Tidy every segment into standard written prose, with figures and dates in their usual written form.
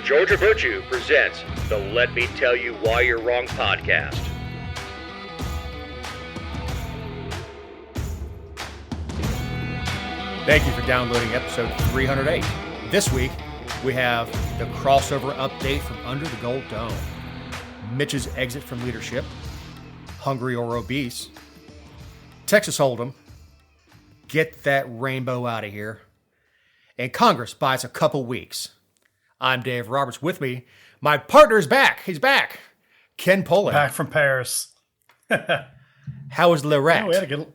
Georgia Virtue presents the Let Me Tell You Why You're Wrong podcast. Thank you for downloading episode 308. This week, we have the crossover update from Under the Gold Dome, Mitch's exit from leadership, Hungry or Obese, Texas Hold'em, get that rainbow out of here, and Congress buys a couple weeks. I'm Dave Roberts. With me, my partner's back. He's back. Ken Poland. Back from Paris. How was Lorette? Yeah, we had a good.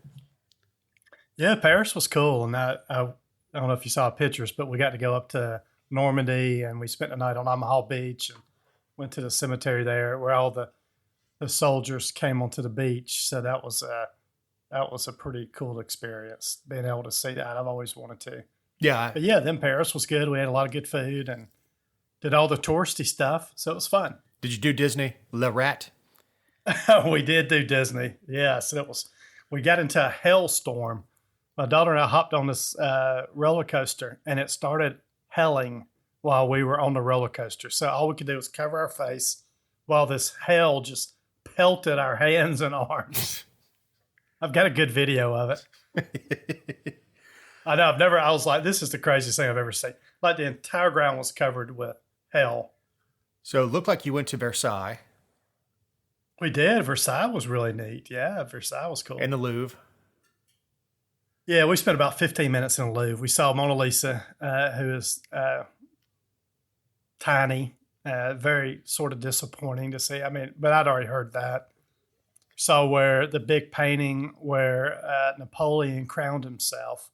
Yeah, Paris was cool, and I don't know if you saw pictures, but we got to go up to Normandy, and we spent the night on Omaha Beach, and went to the cemetery there where all the soldiers came onto the beach. So that was a pretty cool experience, being able to see that. I've always wanted to. Yeah, But yeah, then Paris was good. We had a lot of good food and did all the touristy stuff, so it was fun. did you do Disney? Lorette? We did do Disney. Yes, it was. We got into a hailstorm. My daughter and I hopped on this roller coaster, and it started hailing while we were on the roller coaster. So all we could do was cover our face while this hail just pelted our hands and arms. I've got a good video of it. I know. I was like, this is the craziest thing I've ever seen. Like the entire ground was covered with hail. So it looked like you went to Versailles. We did. Versailles was really neat. Yeah, Versailles was cool. And the Louvre. Yeah, we spent about 15 minutes in the Louvre. We saw Mona Lisa, who is tiny, very sort of disappointing to see. I mean, but I'd already heard that. Saw where the big painting where Napoleon crowned himself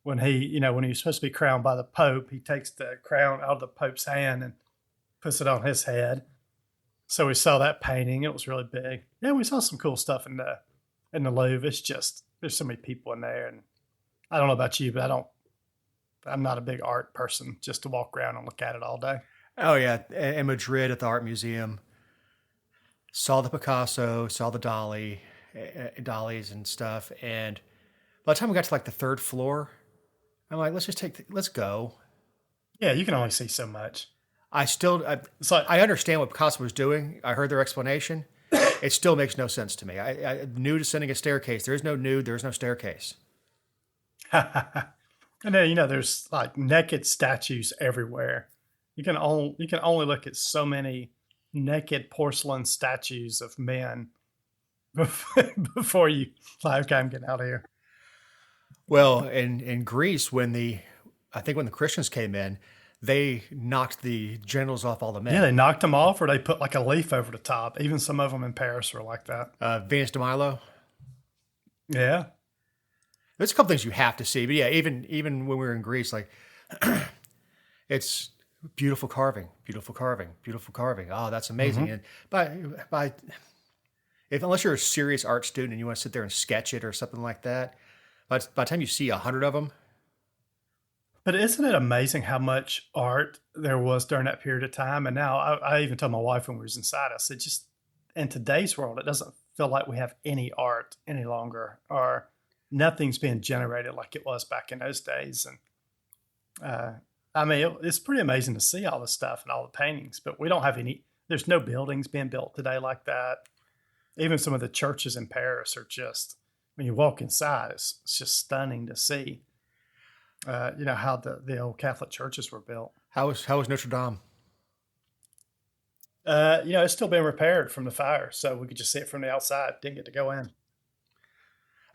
when he was supposed to be crowned by the Pope. He takes the crown out of the Pope's hand and puts it on his head. So we saw that painting. It was really big. Yeah, we saw some cool stuff in the Louvre. It's just there's so many people in there, and I don't know about you, but I'm not a big art person just to walk around and look at it all day. Oh, yeah. In Madrid at the Art Museum, saw the Picasso, saw the Dollies and stuff. And by the time we got to like the third floor, I'm like, let's go. Yeah, you can only see so much. I understand what Picasso was doing. I heard their explanation. It still makes no sense to me. Nude ascending a staircase. There is no nude. There is no staircase. And then, there's like naked statues everywhere. You can only look at so many naked porcelain statues of men before you like, okay, I'm getting out of here. Well, in Greece, when the Christians came in, they knocked the genitals off all the men. Yeah, they knocked them off, or they put like a leaf over the top. Even some of them in Paris were like that. Venus de Milo. Yeah. There's a couple things you have to see, but yeah, even when we were in Greece, like it's beautiful carving. Oh, that's amazing. Mm-hmm. And unless you're a serious art student and you want to sit there and sketch it or something like that, by the time you see 100 of them. But isn't it amazing how much art there was during that period of time? And now I even told my wife when we was inside, I said, just in today's world, it doesn't feel like we have any art any longer, or nothing's being generated like it was back in those days. And it's pretty amazing to see all the stuff and all the paintings, but we don't have there's no buildings being built today like that. Even some of the churches in Paris are just, when you walk inside, it's just stunning to see. How the old Catholic churches were built. How was Notre Dame? It's still being repaired from the fire, so we could just see it from the outside. Didn't get to go in.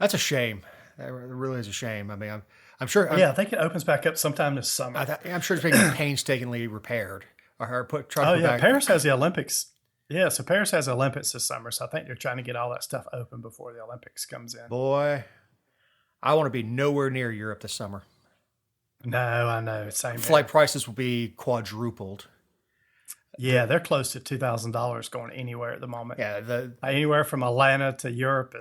That's a shame. That really is a shame. I mean, I'm sure. I think it opens back up sometime this summer. I'm sure it's being painstakingly repaired Paris has the Olympics. Yeah, so Paris has the Olympics this summer, so I think they're trying to get all that stuff open before the Olympics comes in. Boy, I want to be nowhere near Europe this summer. No, I know. Same. Flight prices will be quadrupled. Yeah, they're close to $2,000 going anywhere at the moment. Yeah, anywhere from Atlanta to Europe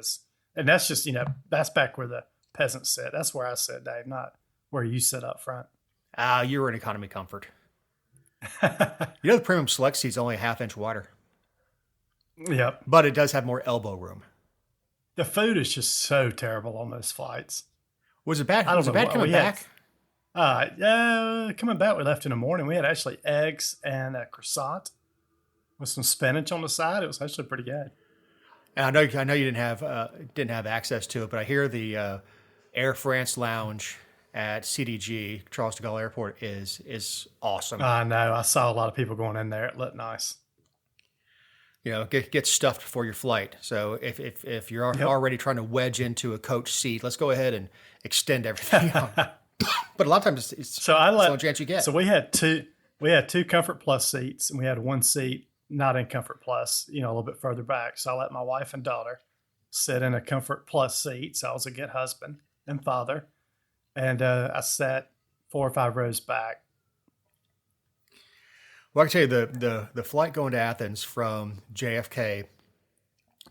and that's just that's back where the peasants sit. That's where I sit, Dave, not where you sit up front. You're in economy comfort. The premium select seat's only a half-inch wider. Yep, but it does have more elbow room. The food is just so terrible on those flights. Was it bad? Was it bad coming back? Coming back, we left in the morning. We had actually eggs and a croissant with some spinach on the side. It was actually pretty good. And I know you didn't have access to it, but I hear the Air France Lounge at CDG, Charles de Gaulle Airport, is awesome. I know. I saw a lot of people going in there. It looked nice. You know, get stuffed before your flight. So if you're already trying to wedge into a coach seat, let's go ahead and extend everything out. But a lot of times it's the only chance you get. So we had two Comfort Plus seats, and we had one seat not in Comfort Plus, a little bit further back. So I let my wife and daughter sit in a Comfort Plus seat. So I was a good husband and father, and I sat 4 or 5 rows back. Well, I can tell you the flight going to Athens from JFK,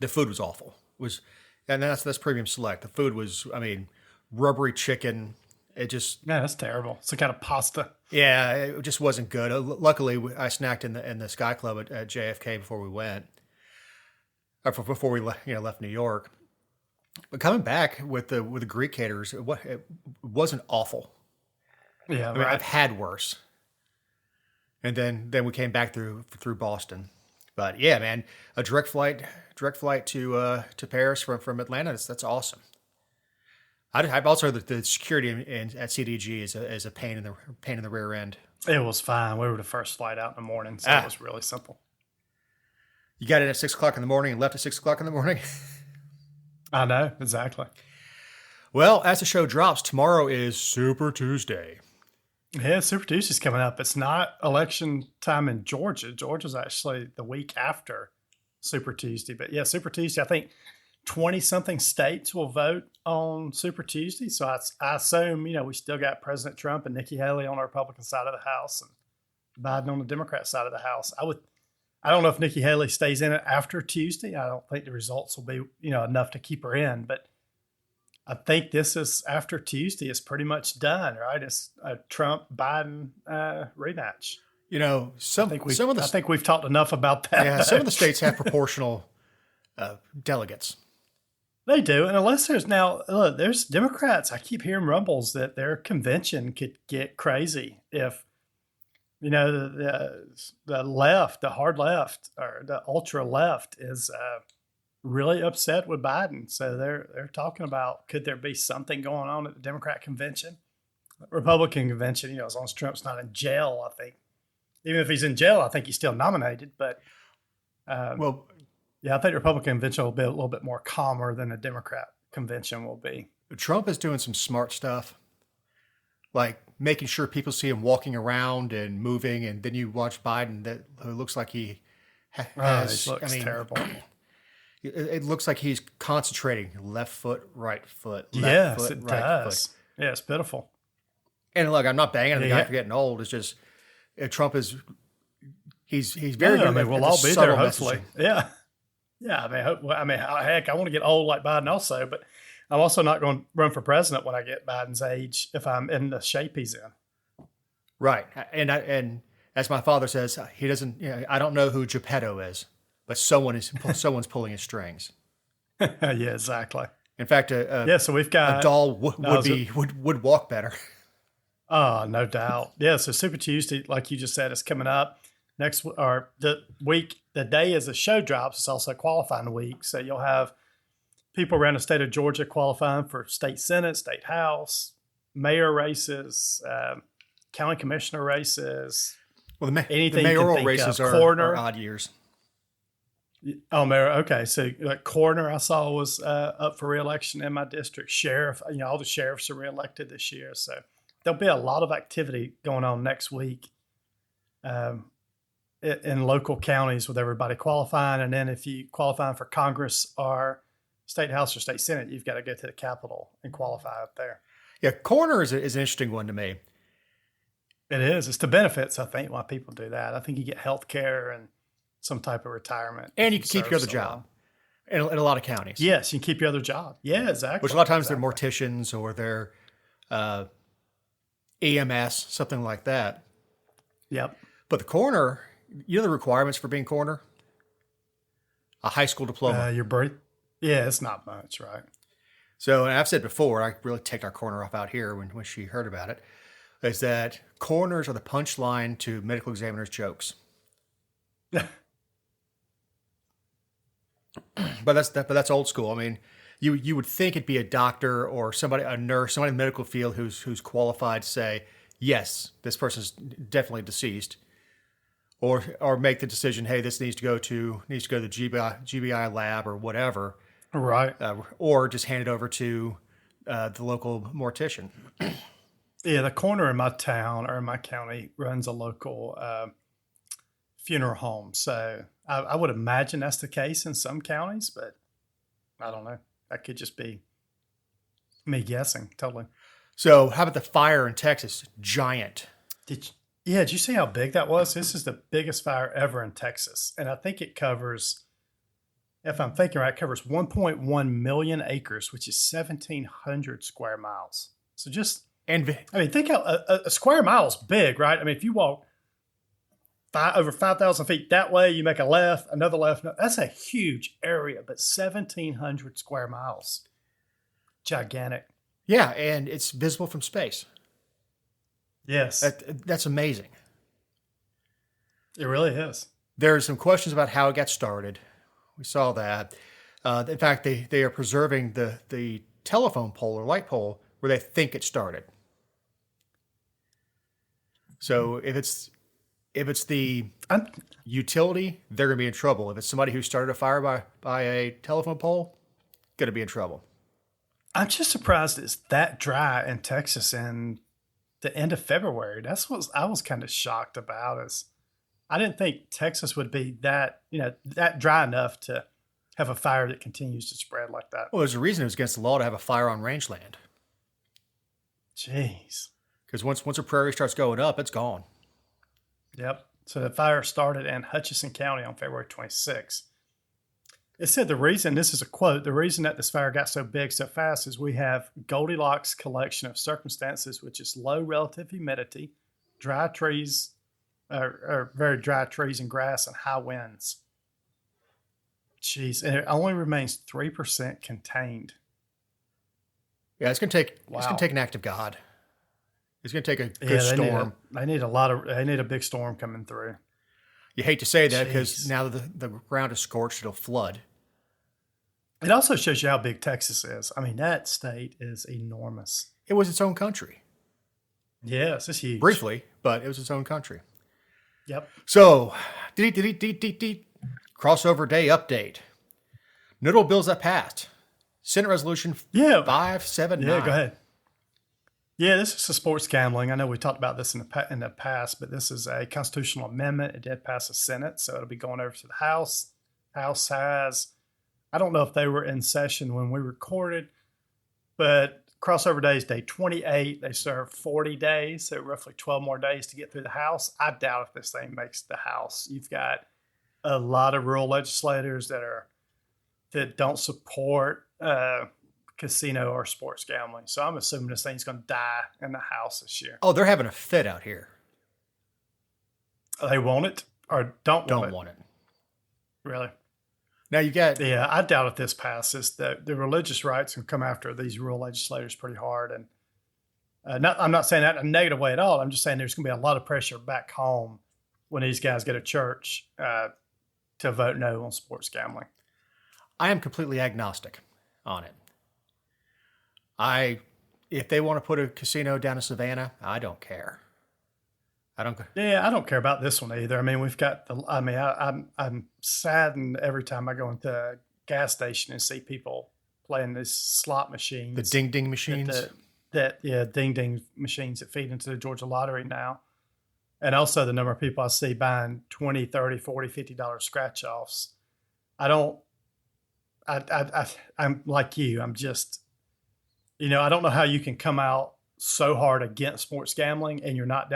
the food was awful. And that's premium select. The food was, rubbery chicken. It just that's terrible. It's a kind of pasta. Yeah, it just wasn't good. Luckily, I snacked in the Sky Club at JFK before we went, or before we left New York. But coming back with the Greek caterers, it wasn't awful. Yeah, right. I've had worse. And then we came back through Boston. But yeah, man, a direct flight to Paris from Atlanta. That's awesome. I've also heard that the security at CDG is a pain in the rear end. It was fine. We were the first flight out in the morning, so it was really simple. You got in at 6 o'clock in the morning and left at 6 o'clock in the morning. I know, exactly. Well, as the show drops, tomorrow is Super Tuesday. Yeah, Super Tuesday's coming up. It's not election time in Georgia. Georgia's actually the week after Super Tuesday. But yeah, Super Tuesday, I think 20-something states will vote on Super Tuesday. So I assume, we still got President Trump and Nikki Haley on the Republican side of the House and Biden on the Democrat side of the House. I don't know if Nikki Haley stays in it after Tuesday. I don't think the results will be, enough to keep her in. But I think this is after Tuesday is pretty much done, right? It's a Trump-Biden rematch. I think we've talked enough about that. Yeah, some of the states have proportional delegates. They do. And unless there's Democrats, I keep hearing rumbles that their convention could get crazy if, the left, the hard left or the ultra left is really upset with Biden. So they're talking about, could there be something going on at the Democrat convention? Republican convention, as long as Trump's not in jail, I think. Even if he's in jail, I think he's still nominated. But, yeah, I think the Republican convention will be a little bit more calmer than the Democrat convention will be. Trump is doing some smart stuff, like making sure people see him walking around and moving, and then you watch Biden who looks like he has. He looks terrible. It looks like he's concentrating left foot, right foot. Yes, it does. Yeah, it's pitiful. And look, I'm not banging on the guy for getting old. It's just Trump is he's very good. We'll all be there, hopefully. Yeah. Yeah, heck, I want to get old like Biden also, but I'm also not going to run for president when I get Biden's age if I'm in the shape he's in. Right, and as my father says, he doesn't. I don't know who Geppetto is, but someone's pulling his strings. Yeah, exactly. In fact, so we've got a doll would walk better. Oh, no doubt. Yeah, so Super Tuesday, like you just said, is coming up. The day as the show drops, it's also qualifying week. So you'll have people around the state of Georgia qualifying for state senate, state house, mayor races, county commissioner races. Well, the mayoral races are odd years. Oh, mayor. Okay. So coroner I saw was up for re-election in my district. Sheriff, all the sheriffs are re-elected this year. So there'll be a lot of activity going on next week. In local counties with everybody qualifying. And then if you qualify for Congress or state house or state senate, you've got to go to the Capitol and qualify up there. Yeah, coroner is an interesting one to me. It is. It's the benefits, I think, why people do that. I think you get health care and some type of retirement. And you can keep your other job in a lot of counties. Yes, you can keep your other job. Yeah, exactly. Which a lot of times they're morticians or they're EMS, something like that. Yep. But the coroner... the requirements for being coroner? A high school diploma. Yeah, it's not much, right? So, and I've said before, I really ticked our coroner off out here when she heard about it. is that coroners are the punchline to medical examiners' jokes. But that's old school. I mean, you would think it'd be a doctor or somebody, a nurse, somebody in the medical field who's qualified to say, yes, this person's definitely deceased, or make the decision, hey, this needs to go to the GBI lab or whatever, Right. or just hand it over to the local mortician. Yeah, the coroner in my town or in my county runs a local funeral home. So I would imagine that's the case in some counties, but I don't know. That could just be me guessing. So how about the fire in Texas? Giant. Did you see how big that was? This is the biggest fire ever in Texas. And I think it covers, if I'm thinking right, it covers 1.1 million acres, which is 1,700 square miles. So think how a square mile is big, right? I mean, if you walk over 5,000 feet that way, you make a left, another left. No, that's a huge area, but 1,700 square miles. Gigantic. Yeah, and it's visible from space. Yes. That's amazing. It really is. There's some questions about how it got started. We saw that. In fact, they are preserving the telephone pole or light pole where they think it started. So if it's the utility, they're going to be in trouble. If it's somebody who started a fire by a telephone pole, going to be in trouble. I'm just surprised it's that dry in Texas in the end of February. That's what I was kind of shocked about. Is I didn't think Texas would be that dry enough to have a fire that continues to spread like that. Well, there's a reason it was against the law to have a fire on rangeland. Jeez. Because once a prairie starts going up, it's gone. Yep. So the fire started in Hutchinson County on February 26th. It said this is a quote, the reason that this fire got so big so fast is we have Goldilocks collection of circumstances, which is low relative humidity, dry trees, or very dry trees and grass, and high winds. Jeez, and it only remains 3% contained. Yeah, it's gonna take an act of God. It's gonna take a good storm. They need a big storm coming through. You hate to say that because now that the ground is scorched, it'll flood. It also shows you how big Texas is. I mean, that state is enormous. It was its own country. Yes, it's huge. Briefly, but it was its own country. Yep. So, crossover day update. Notable bills that passed. Senate Resolution 579. Yeah, go ahead. Yeah, this is a sports gambling. I know we talked about this in the past, but this is a constitutional amendment. It did pass the Senate, so it'll be going over to the House. House has, I don't know if they were in session when we recorded, but crossover day is day 28. They serve 40 days, so roughly 12 more days to get through the House. I doubt if this thing makes the House. You've got a lot of rural legislators that don't support casino or sports gambling. So I'm assuming this thing's going to die in the House this year. Oh, they're having a fit out here. They want it or don't want it. Really? Now you got... Yeah, I doubt if this passes. The religious rights can come after these rural legislators pretty hard. And I'm not saying that in a negative way at all. I'm just saying there's going to be a lot of pressure back home when these guys go to church to vote no on sports gambling. I am completely agnostic on it. If they want to put a casino down in Savannah, I don't care. I don't care about this one either. I mean, we've got I'm saddened every time I go into a gas station and see people playing these slot machines. The ding ding machines. Ding ding machines that feed into the Georgia lottery now. And also the number of people I see buying $20, $30, $40, $50 scratch offs. I'm like you. I'm just, I don't know how you can come out so hard against sports gambling and you're not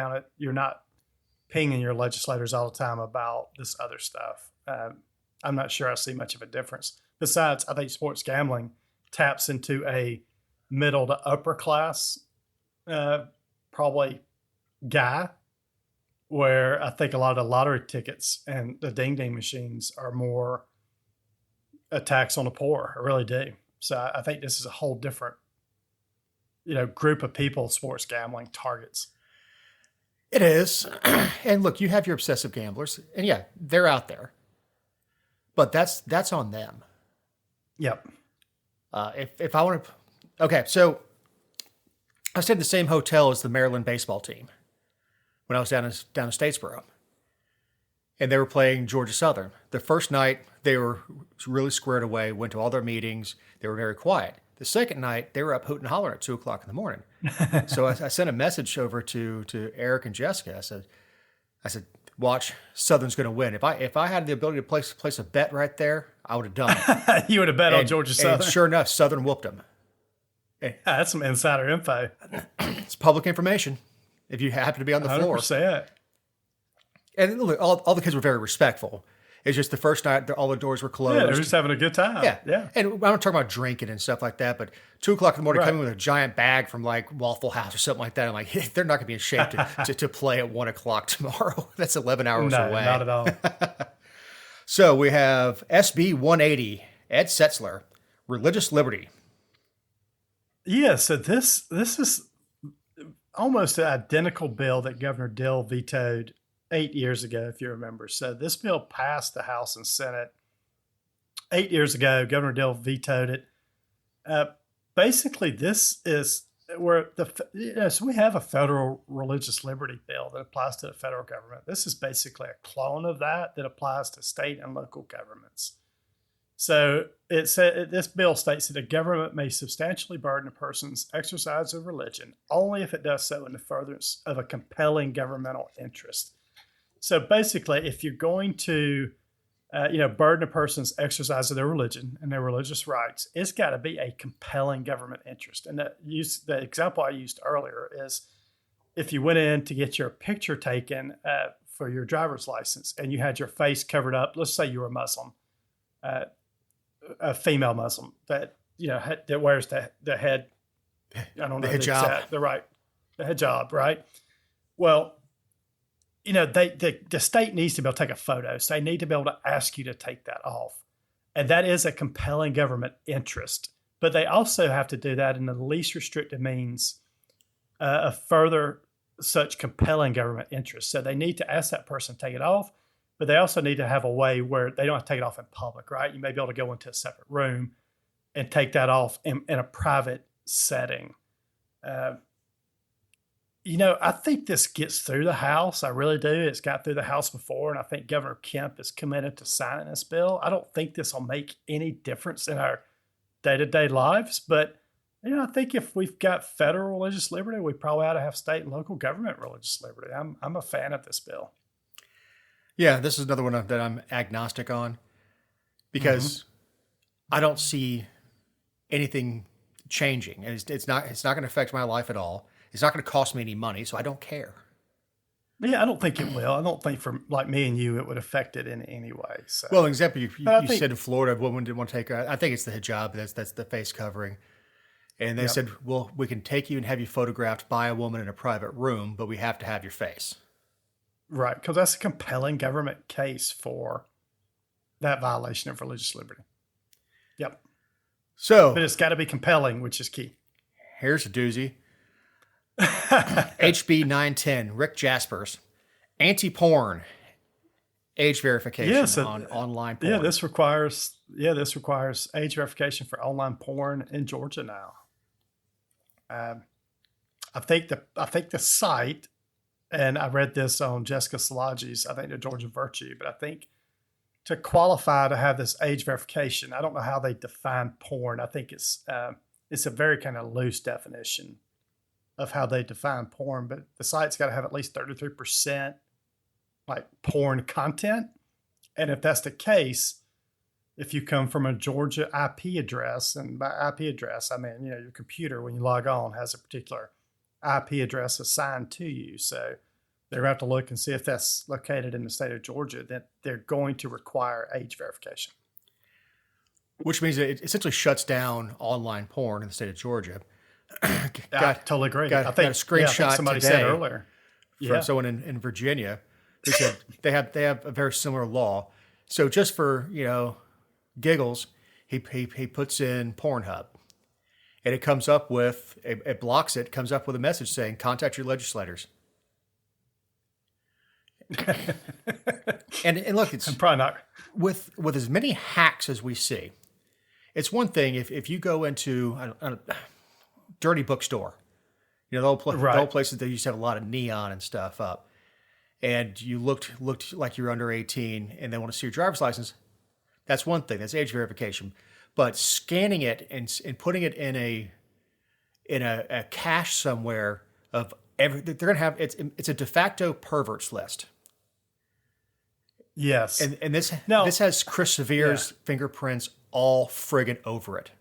pinging your legislators all the time about this other stuff. I'm not sure I see much of a difference. Besides, I think sports gambling taps into a middle to upper class, probably guy, where I think a lot of the lottery tickets and the ding ding machines are more a tax on the poor. I really do. So I think this is a whole different, group of people sports gambling targets. It is. And look, you have your obsessive gamblers, and yeah, they're out there. But that's on them. Yep. If I want to, okay, so I stayed in the same hotel as the Maryland baseball team when I was down in Statesboro, and they were playing Georgia Southern. The first night they were really squared away, went to all their meetings. They were very quiet. The second night they were up hooting and hollering at 2:00 in the morning. So I sent a message over to Eric and Jessica. I said, watch, Southern's going to win. If I had the ability to place a bet right there, I would have done it. You would have bet on Georgia Southern. And sure enough, Southern whooped them. That's some insider info. It's public information. If you happen to be on the 100%. floor. And look, all the kids were very respectful. It's just the first night, all the doors were closed. Yeah, they're just having a good time. Yeah. And I'm not talking about drinking and stuff like that, but 2:00 in the morning, Right. coming with a giant bag from like Waffle House or something like that. I'm like, they're not going to be in shape to play at 1:00 tomorrow. That's 11 hours No, away. not at all. So we have SB 180, Ed Setzler, religious liberty. Yeah, so this is almost an identical bill that Governor Dill vetoed 8 years ago, if you remember. So this bill passed the House and Senate 8 years ago. Governor Dill vetoed it. Basically, this is where so we have a federal religious liberty bill that applies to the federal government. This is basically a clone of that applies to state and local governments. So this bill states that a government may substantially burden a person's exercise of religion only if it does so in the furtherance of a compelling governmental interest. So basically, if you're going to burden a person's exercise of their religion and their religious rights, it's got to be a compelling government interest. And the example I used earlier is if you went in to get your picture taken for your driver's license and you had your face covered up, let's say you were a Muslim, a female Muslim that that wears the head, I don't know the hijab, the hijab, right? Well, the state needs to be able to take a photo. So they need to be able to ask you to take that off. And that is a compelling government interest. But they also have to do that in the least restrictive means of further such compelling government interest. So they need to ask that person to take it off, but they also need to have a way where they don't have to take it off in public, right? You may be able to go into a separate room and take that off in a private setting. I think this gets through the House. I really do. It's got through the House before, and I think Governor Kemp is committed to signing this bill. I don't think this will make any difference in our day-to-day lives, but I think if we've got federal religious liberty, we probably ought to have state and local government religious liberty. I'm a fan of this bill. Yeah, this is another one that I'm agnostic on because I don't see anything changing, and it's not going to affect my life at all. It's not going to cost me any money, so I don't care. Yeah, I don't think it will. I don't think for like me and you, it would affect it in any way. So. Well, an example, you said in Florida, a woman didn't want to take her. I think it's the hijab. That's the face covering. And they said, well, we can take you and have you photographed by a woman in a private room, but we have to have your face. Right, because that's a compelling government case for that violation of religious liberty. Yep. So, but it's got to be compelling, which is key. Here's a doozy. HB 910, Rick Jaspers, anti-porn, age verification on online porn. Yeah, this requires age verification for online porn in Georgia now. I think the site, and I read this on Jessica Szilagyi's, I think the Georgia Virtue, but I think to qualify to have this age verification, I don't know how they define porn. I think it's a very kind of loose definition of how they define porn, but the site's got to have at least 33% like porn content. And if that's the case, if you come from a Georgia IP address, and by IP address, I mean, your computer, when you log on, has a particular IP address assigned to you. So they're going to have to look and see if that's located in the state of Georgia, that they're going to require age verification. Which means it essentially shuts down online porn in the state of Georgia. I totally agree. Got a screenshot somebody today said earlier from someone in Virginia who said they have a very similar law. So just for giggles, he puts in Pornhub, and it comes up with it blocks it. Comes up with a message saying contact your legislators. And look, it's I'm probably not. with as many hacks as we see. It's one thing if you go into a dirty bookstore, the old, the old places that used to have a lot of neon and stuff up, and you looked like you're under 18 and they want to see your driver's license. That's one thing. That's age verification. But scanning it and putting it in a cache somewhere of they're going to have it's a de facto perverts list. Yes. And this has Chris Severe's fingerprints all friggin' over it.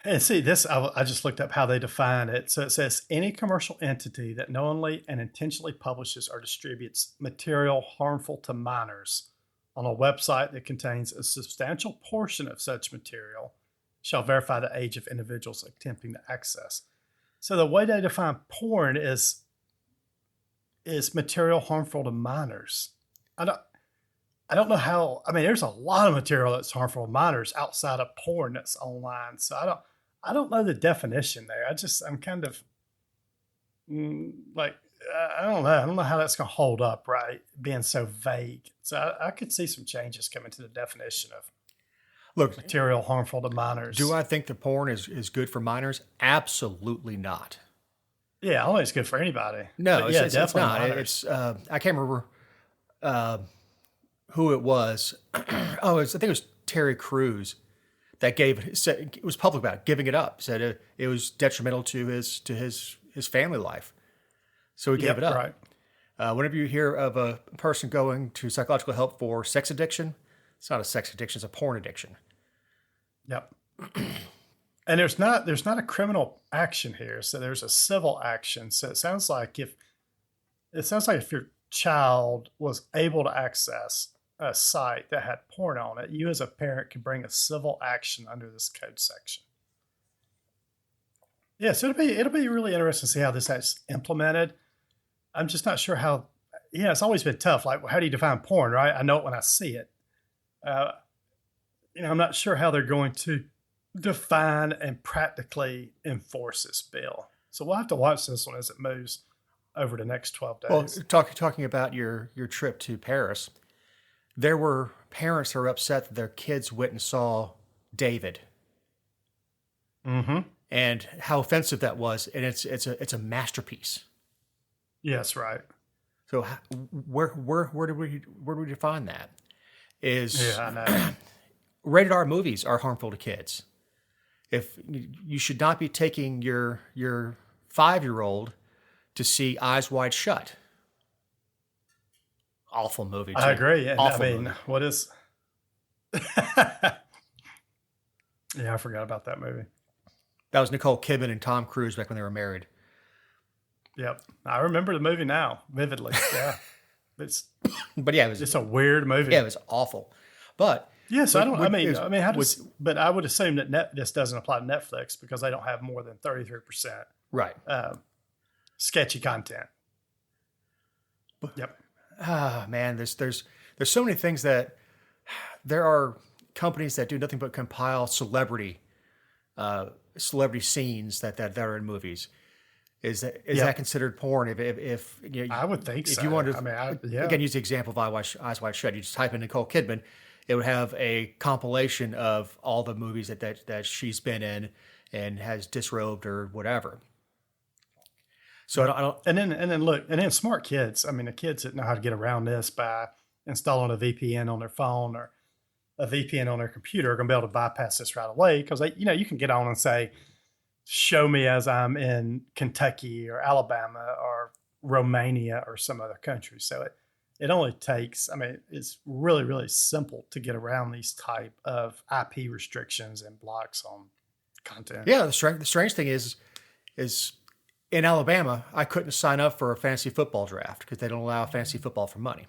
And see, this, I just looked up how they define it. So it says any commercial entity that knowingly and intentionally publishes or distributes material harmful to minors on a website that contains a substantial portion of such material shall verify the age of individuals attempting to access. So the way they define porn is material harmful to minors. I don't know how. I mean, there's a lot of material that's harmful to minors outside of porn that's online. So I don't know the definition there. I'm kind of like, I don't know. I don't know how that's going to hold up, right? Being so vague. So I could see some changes coming to the definition of material harmful to minors. Do I think the porn is good for minors? Absolutely not. Yeah, I don't think it's good for anybody. No, it's definitely not. minors. I can't remember who it was. I think it was Terry Crews that it was public about it, giving it up. Said it was detrimental to his family life, so he gave it up. Right. Whenever you hear of a person going to psychological help for sex addiction, it's not a sex addiction; it's a porn addiction. Yep. And there's not a criminal action here, so there's a civil action. So it sounds like if your child was able to access a site that had porn on it, you as a parent could bring a civil action under this code section. Yeah, so it'll be really interesting to see how this is implemented. I'm just not sure how. Yeah, it's always been tough. Like, how do you define porn, right? I know it when I see it. I'm not sure how they're going to define and practically enforce this bill. So we'll have to watch this one as it moves over the next 12 days. Well, talking about your trip to Paris, there were parents who were upset that their kids went and saw David. Mm-hmm. And how offensive that was, and it's a masterpiece. Yes, right. So where do we define that? I know. Rated R movies are harmful to kids. If you should not be taking your 5-year-old to see Eyes Wide Shut. Awful movie, too. I agree. And Awful movie. Movie. What is... Yeah, I forgot about that movie. That was Nicole Kidman and Tom Cruise back when they were married. Yep. I remember the movie now, vividly. Yeah. But yeah, it's a weird movie. Yeah, it was awful. But... Yes, I would assume that this doesn't apply to Netflix because they don't have more than 33% right sketchy content. Yep. Man, there's so many things that there are companies that do nothing but compile celebrity scenes that are in movies. Is that considered porn? If I would think so. If you wanted to, again, use the example of Eyes Wide Shut. You just type in Nicole Kidman. It would have a compilation of all the movies that she's been in and has disrobed or whatever. So I don't. And then smart kids. I mean, the kids that know how to get around this by installing a VPN on their phone or a VPN on their computer are going to be able to bypass this right away because you can get on and say, "Show me as I'm in Kentucky or Alabama or Romania or some other country." So it only takes, it's really, really simple to get around these type of IP restrictions and blocks on content. Yeah, the strange thing is in Alabama, I couldn't sign up for a fantasy football draft because they don't allow fantasy football for money.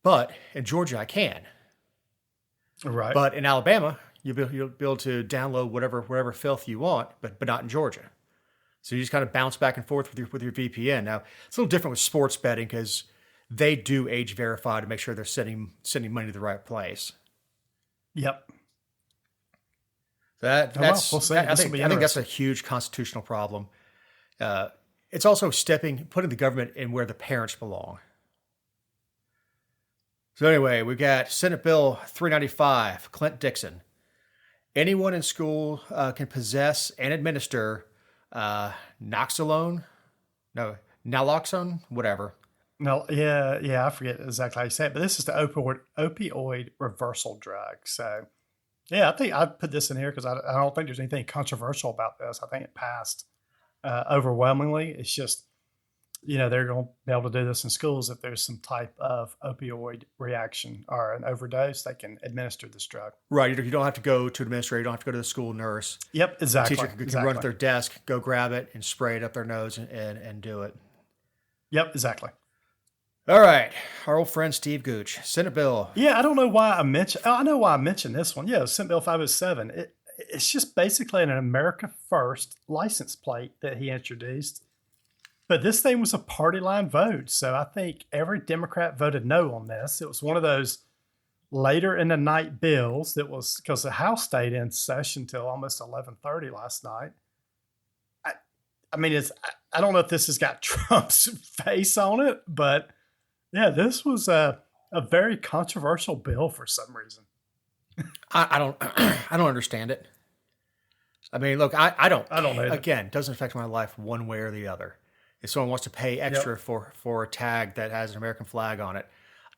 But in Georgia, I can. Right. But in Alabama, you'll be able to download whatever filth you want, but not in Georgia. So you just kind of bounce back and forth with your VPN. Now, it's a little different with sports betting because they do age verify to make sure they're sending money to the right place. Yep. I think that's a huge constitutional problem. it's also putting the government in where the parents belong. So anyway, we've got Senate Bill 395, Clint Dixon. Anyone in school can possess and administer naloxone, whatever. No, yeah, I forget exactly how you say it, but this is the opioid reversal drug. So, yeah, I think I'd put this in here because I don't think there's anything controversial about this. I think it passed overwhelmingly. It's just, they're going to be able to do this in schools if there's some type of opioid reaction or an overdose, they can administer this drug. Right. You don't have to go to an administrator. You don't have to go to the school nurse. Yep, exactly. The teacher can run to their desk, go grab it, and spray it up their nose and do it. Yep, exactly. All right. Our old friend Steve Gooch, Senate Bill. Yeah, I don't know why I mentioned. I know why I mentioned this one. Yeah, Senate Bill 507. It's just basically an America First license plate that he introduced. But this thing was a party line vote. So I think every Democrat voted no on this. It was one of those later in the night bills that was because the House stayed in session till almost 11:30 last night. I mean, I don't know if this has got Trump's face on it, but yeah, this was a very controversial bill for some reason. I don't understand it. I mean, look, I don't either. Again, it doesn't affect my life one way or the other. If someone wants to pay extra for a tag that has an American flag on it,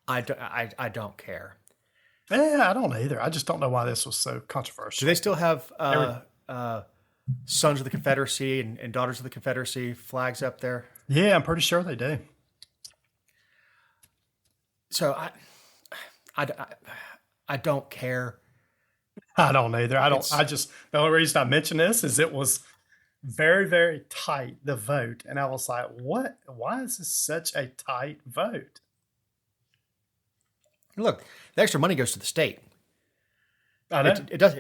I don't care. Yeah, I don't either. I just don't know why this was so controversial. Do they still have Sons of the Confederacy and Daughters of the Confederacy flags up there? Yeah, I'm pretty sure they do. So I don't care. I don't either. The only reason I mention this is it was very, very tight, the vote. And I was like, what? Why is this such a tight vote? Look, the extra money goes to the state. I know. It does.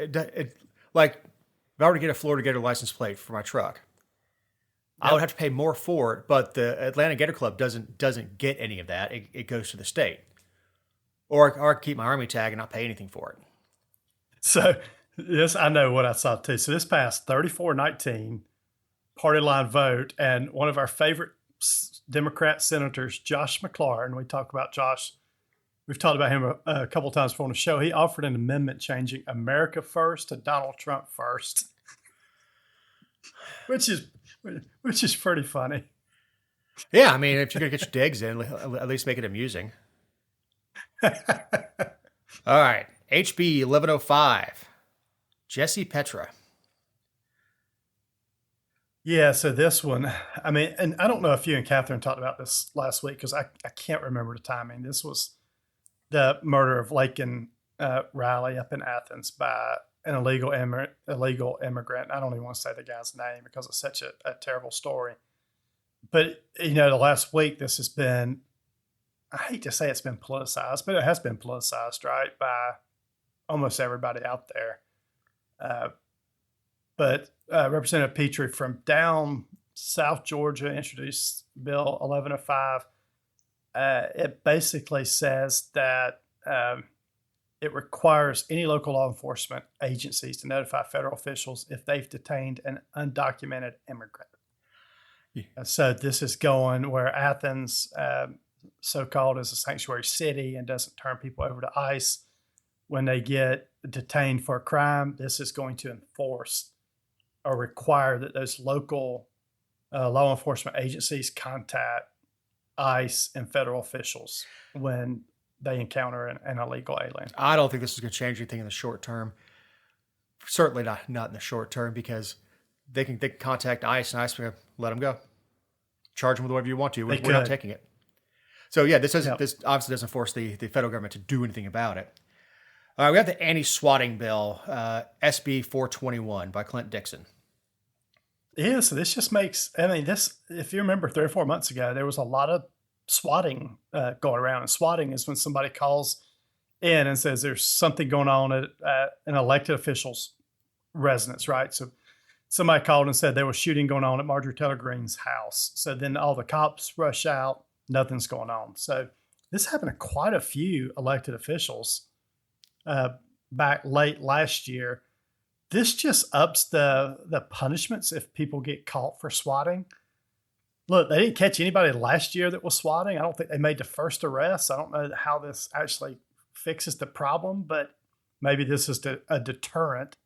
Like, if I were to get a Florida Gator license plate for my truck, I would have to pay more for it, but the Atlanta Gator Club doesn't get any of that. It goes to the state. Or I keep my Army tag and not pay anything for it. So, this, I know what I saw too. So this passed 34-19, party line vote, and one of our favorite Democrat senators, Josh McLaurin, we talk about Josh, we've talked about him a couple times before on the show. He offered an amendment changing America First to Donald Trump First, which is pretty funny. Yeah, I mean, if you're going to get your digs in, at least make it amusing. All right, HB 1105. Jesse Petra. Yeah, so this one, I mean, and I don't know if you and Catherine talked about this last week because I can't remember the timing. This was the murder of Laken Riley up in Athens by an illegal immigrant. I don't even want to say the guy's name because it's such a terrible story. But, the last week this has been, I hate to say it's been politicized, but it has been politicized, right, by almost everybody out there. But Representative Petrie from down South Georgia introduced Bill 1105. It basically says that it requires any local law enforcement agencies to notify federal officials if they've detained an undocumented immigrant. Yeah. So this is going where Athens, so-called, is a sanctuary city and doesn't turn people over to ICE when they get detained for a crime. This is going to enforce or require that those local law enforcement agencies contact ICE and federal officials when they encounter an illegal alien. I don't think this is going to change anything in the short term. Certainly not in the short term, because they can contact ICE and ICE will let them go. Charge them with whatever you want to. We're not taking it. So yeah, this obviously doesn't force the federal government to do anything about it. All right, we have the anti-swatting bill, SB 421 by Clint Dixon. Yeah, so this just makes, this, if you remember 3 or 4 months ago, there was a lot of swatting going around. And swatting is when somebody calls in and says there's something going on at an elected official's residence, right? So somebody called and said there was shooting going on at Marjorie Taylor Greene's house. So then all the cops rush out, nothing's going on. So this happened to quite a few elected officials back late last year. This just ups the punishments if people get caught for swatting. Look, they didn't catch anybody last year that was swatting. I don't think they made the first arrest. I don't know how this actually fixes the problem, but maybe this is a deterrent,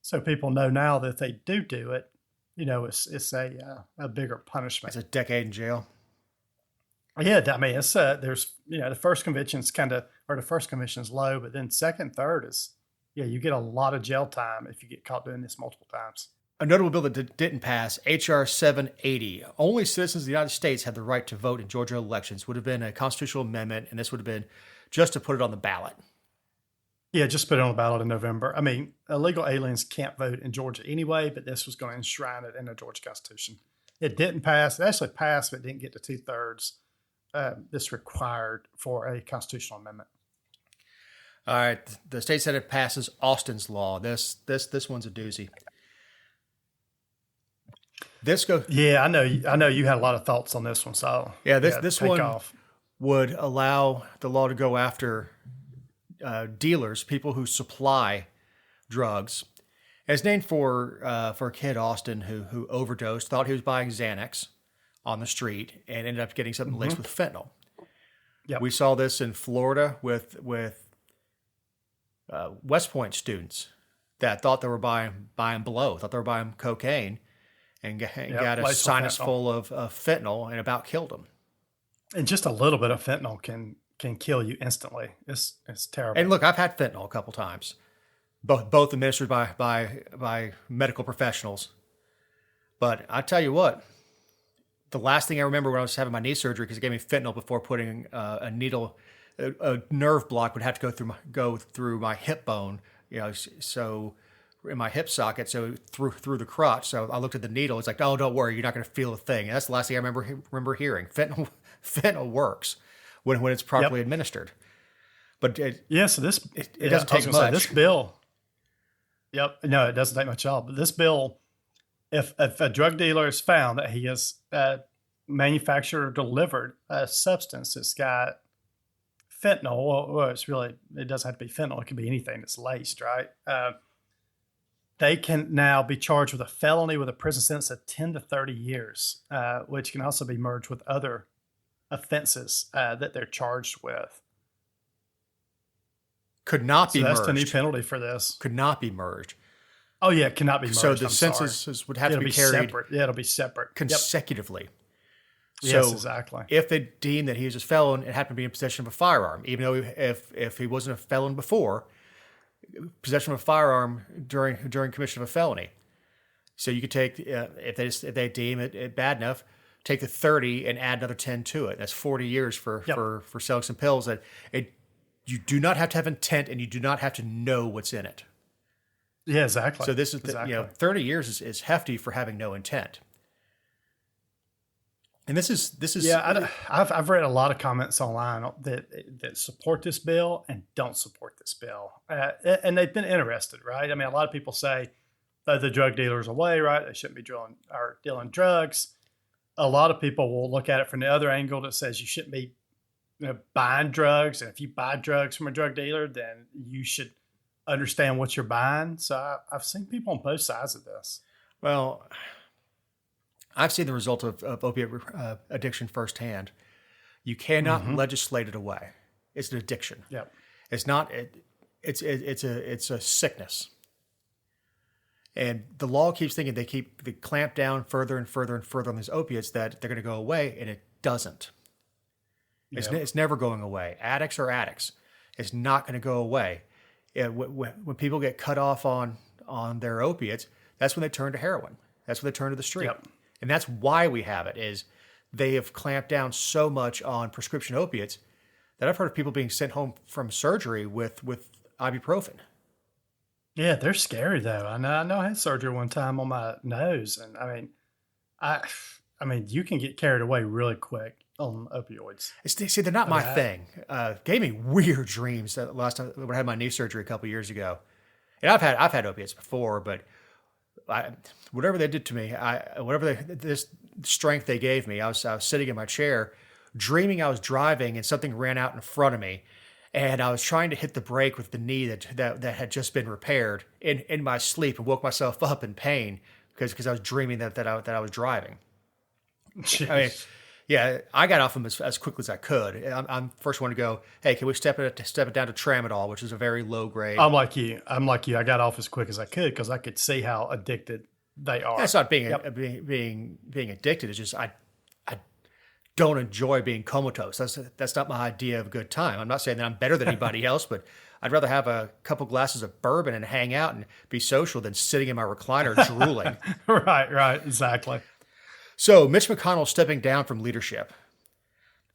so people know now that if they do it, it's a bigger punishment. It's a decade in jail. Yeah, I mean, it's there's the first conviction's the first conviction's low, but then second, third is you get a lot of jail time if you get caught doing this multiple times. A notable bill that didn't pass, H.R. 780. Only citizens of the United States have the right to vote in Georgia elections. Would have been a constitutional amendment, and this would have been just to put it on the ballot. Yeah, just put it on the ballot in November. I mean, illegal aliens can't vote in Georgia anyway, but this was going to enshrine it in the Georgia Constitution. It didn't pass. It actually passed, but didn't get to 2/3. This required for a constitutional amendment. All right, the state senate passes Austin's law. This one's a doozy. Yeah, I know you had a lot of thoughts on this one. So this one would allow the law to go after dealers, people who supply drugs. And it's named for a kid, Austin, who overdosed, thought he was buying Xanax on the street, and ended up getting something laced with fentanyl. Yep. We saw this in Florida with West Point students that thought they were buying blow, thought they were buying cocaine, and got a sinus full of fentanyl and about killed them. And just a little bit of fentanyl can kill you instantly. It's terrible. And look, I've had fentanyl a couple times, both administered by medical professionals. But I tell you what, the last thing I remember when I was having my knee surgery, because it gave me fentanyl before putting a needle, a nerve block would have to go through my hip bone, so in my hip socket, so through the crotch. So I looked at the needle. It's like, oh, don't worry, you're not going to feel a thing. And that's the last thing I remember hearing. Fentanyl works when it's properly administered. But so it doesn't take much. This bill, no, it doesn't take much at all. But this bill, if a drug dealer is found that he has manufactured or delivered a substance that's got fentanyl, well, it doesn't have to be fentanyl. It can be anything that's laced, right? They can now be charged with a felony with a prison sentence of 10 to 30 years, which can also be merged with other offenses that they're charged with. Could not be merged. That's the new penalty for this. Could not be merged. Oh, yeah, it cannot be merged. So the sentences would have to be carried separate. Yeah, it'll be separate. Consecutively. Yep. Yes, exactly. If they deem that he was a felon and happened to be in possession of a firearm, even though if he wasn't a felon before, possession of a firearm during commission of a felony. So you could take, if they deem it bad enough, take the 30 and add another 10 to it. That's 40 years for selling some pills. That you do not have to have intent, and you do not have to know what's in it. Yeah, exactly. So this is 30 years is hefty for having no intent. And this is I've read a lot of comments online that support this bill and don't support this bill, and they've been interested, right? I mean, a lot of people say the drug dealers away, right? They shouldn't be dealing drugs. A lot of people will look at it from the other angle that says you shouldn't be buying drugs, and if you buy drugs from a drug dealer, then you should understand what you're buying. So I've seen people on both sides of this. Well, I've seen the result of opiate addiction firsthand. You cannot legislate it away. It's an addiction. Yep. It's not. It's a sickness. And the law keeps thinking they clamp down further and further and further on these opiates that they're going to go away, and it doesn't. It's never going away. Addicts are addicts. It's not going to go away. When people get cut off on their opiates, that's when they turn to heroin. That's when they turn to the street. Yep. And that's why we have it, is they have clamped down so much on prescription opiates that I've heard of people being sent home from surgery with ibuprofen. Yeah, they're scary though. I know I had surgery one time on my nose, and I mean, you can get carried away really quick on opioids. See, they're not my thing. Gave me weird dreams that last time when I had my knee surgery a couple years ago. And I've had opiates before, but whatever they did to me, this strength they gave me, I was sitting in my chair, dreaming I was driving, and something ran out in front of me, and I was trying to hit the brake with the knee that had just been repaired in my sleep, and woke myself up in pain because I was dreaming that I was driving. I mean, yeah, I got off him as quickly as I could. I'm first one to go, hey, can we step it down to tramadol, which is a very low grade. I'm like you. I got off as quick as I could because I could see how addicted they are. That's not being being addicted. It's just I don't enjoy being comatose. That's not my idea of a good time. I'm not saying that I'm better than anybody else, but I'd rather have a couple glasses of bourbon and hang out and be social than sitting in my recliner drooling. Right, exactly. So Mitch McConnell stepping down from leadership,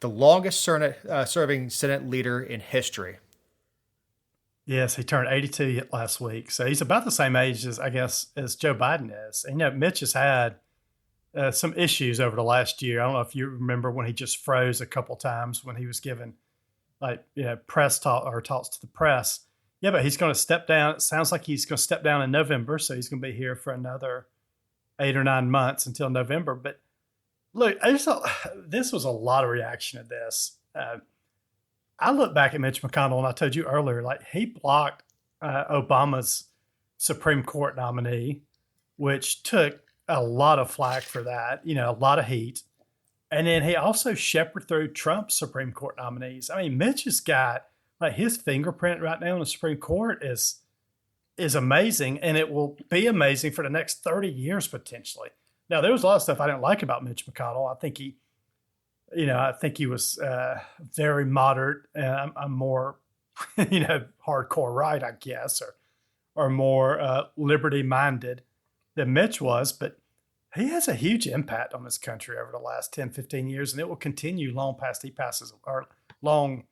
the longest serving Senate leader in history. Yes, he turned 82 last week, so he's about the same age as as Joe Biden is. And Mitch has had some issues over the last year. I don't know if you remember when he just froze a couple times when he was given press talk or talks to the press. Yeah, but he's going to step down. It sounds like he's going to step down in November, so he's going to be here for another 8 or 9 months until November. But look, this was a lot of reaction to this. I look back at Mitch McConnell, and I told you earlier, he blocked Obama's Supreme Court nominee, which took a lot of flack for that, a lot of heat. And then he also shepherded through Trump's Supreme Court nominees. I mean, Mitch has got his fingerprint right now in the Supreme Court is amazing, and it will be amazing for the next 30 years potentially. Now, there was a lot of stuff I didn't like about Mitch McConnell. I think he was very moderate. I'm more, hardcore right, I guess, or more liberty-minded than Mitch was. But he has a huge impact on this country over the last 10, 15 years, and it will continue long past he passes, or long,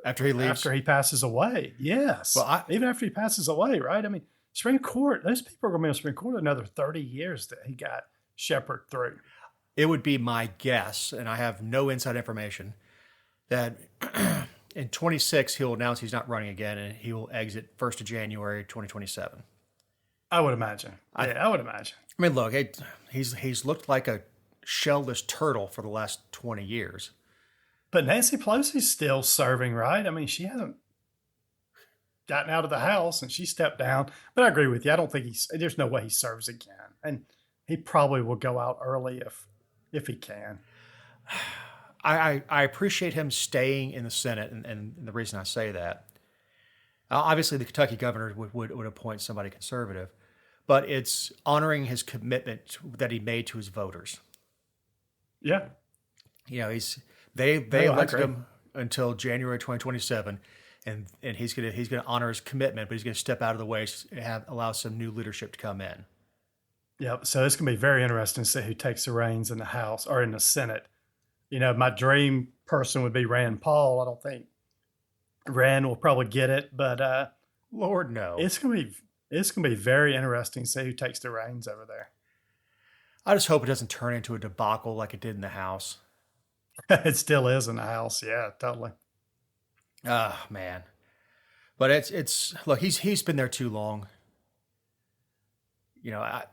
after he leaves. After he passes away. Yes. Well, even after he passes away, right? I mean, Supreme Court, those people are going to be on the Supreme Court another 30 years that he got shepherded through. It would be my guess, and I have no inside information, that in 26 he'll announce he's not running again, and he will exit 1st of January 2027. I would imagine. I would imagine. I mean, look, he's looked like a shellless turtle for the last 20 years. But Nancy Pelosi's still serving, right? I mean, she hasn't gotten out of the House, and she stepped down. But I agree with you. I don't think there's no way he serves again. And he probably will go out early if he can. I appreciate him staying in the Senate, and the reason I say that, obviously the Kentucky governor would appoint somebody conservative, but it's honoring his commitment that he made to his voters. Yeah. They elected him until January 2027, and he's gonna honor his commitment, but he's gonna step out of the way and allow some new leadership to come in. Yep. So it's gonna be very interesting to see who takes the reins in the House or in the Senate. My dream person would be Rand Paul. I don't think Rand will probably get it, but Lord no. It's gonna be very interesting to see who takes the reins over there. I just hope it doesn't turn into a debacle like it did in the House. It still is in the House. Yeah, totally. Oh, man. But it's look, he's been there too long. I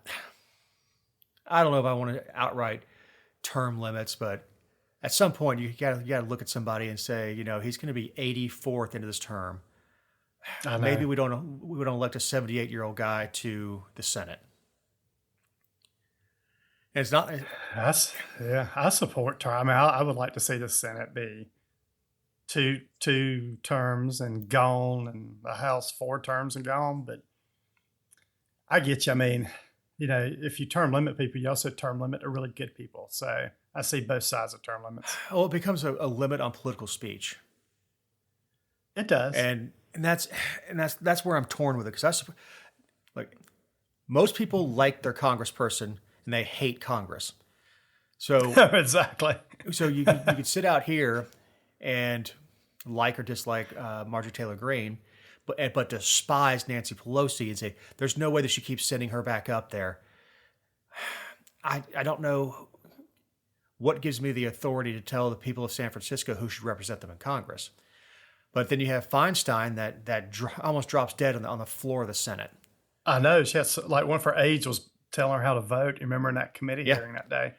don't know if I want to outright term limits, but at some point you got to look at somebody and say, he's going to be 84th into this term. Maybe we don't elect a 78-year-old guy to the Senate. And it's not. I support term. I mean, I would like to see the Senate be two terms and gone, and the House 4 terms and gone. But I get you. I mean, if you term limit people, you also term limit really good people. So I see both sides of term limits. Well, it becomes a limit on political speech. It does, and that's where I'm torn with it, because most people like their congressperson and they hate Congress. So exactly. So you could sit out here and like or dislike Marjorie Taylor Greene, but despise Nancy Pelosi and say there's no way that she keeps sending her back up there. I don't know what gives me the authority to tell the people of San Francisco who should represent them in Congress. But then you have Feinstein that almost drops dead on the floor of the Senate. I know. She has, one of her aides was telling her how to vote. You remember in that committee hearing that day?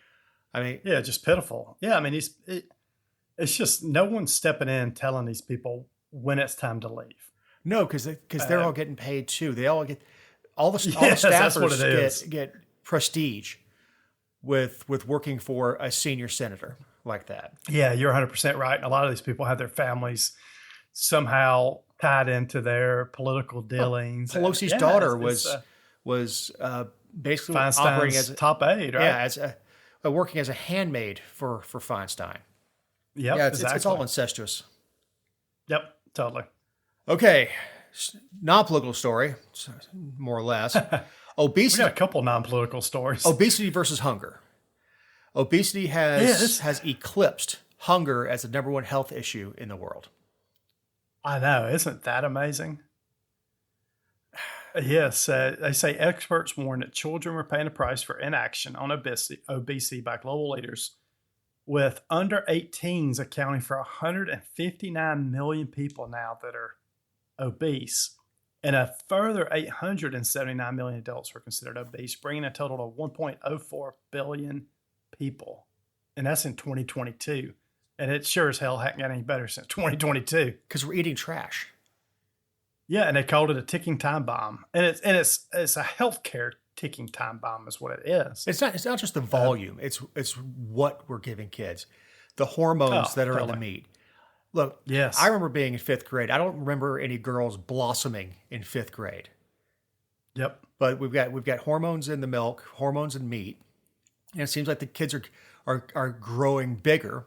I mean, yeah, just pitiful. Yeah, I mean, it's just no one's stepping in telling these people when it's time to leave. No, because they're all getting paid too. They all get all the staffers get prestige. with working for a senior senator like that. Yeah, you're 100% right. And a lot of these people have their families somehow tied into their political dealings. Pelosi's daughter was basically operating as top aide, right? Yeah, as working as a handmaid for Feinstein. Yep, yeah, exactly. It's all incestuous. Yep, totally. Okay, non-political story, more or less. Obesity. We got a couple non-political stories. Obesity versus hunger. Obesity has eclipsed hunger as the number one health issue in the world. I know, isn't that amazing? Yes, they say experts warn that children are paying a price for inaction on obesity by global leaders, with under 18s accounting for 159 million people now that are obese, and a further 879 million adults were considered obese, bringing a total of 1.04 billion people. And that's in 2022. And it sure as hell hasn't got any better since 2022. Because we're eating trash. Yeah, and they called it a ticking time bomb, and it's a healthcare ticking time bomb is what it is. It's not just the volume; it's what we're giving kids, the hormones that are in the meat. Look, yes, I remember being in fifth grade. I don't remember any girls blossoming in fifth grade. Yep, but we've got hormones in the milk, hormones in meat, and it seems like the kids are growing bigger.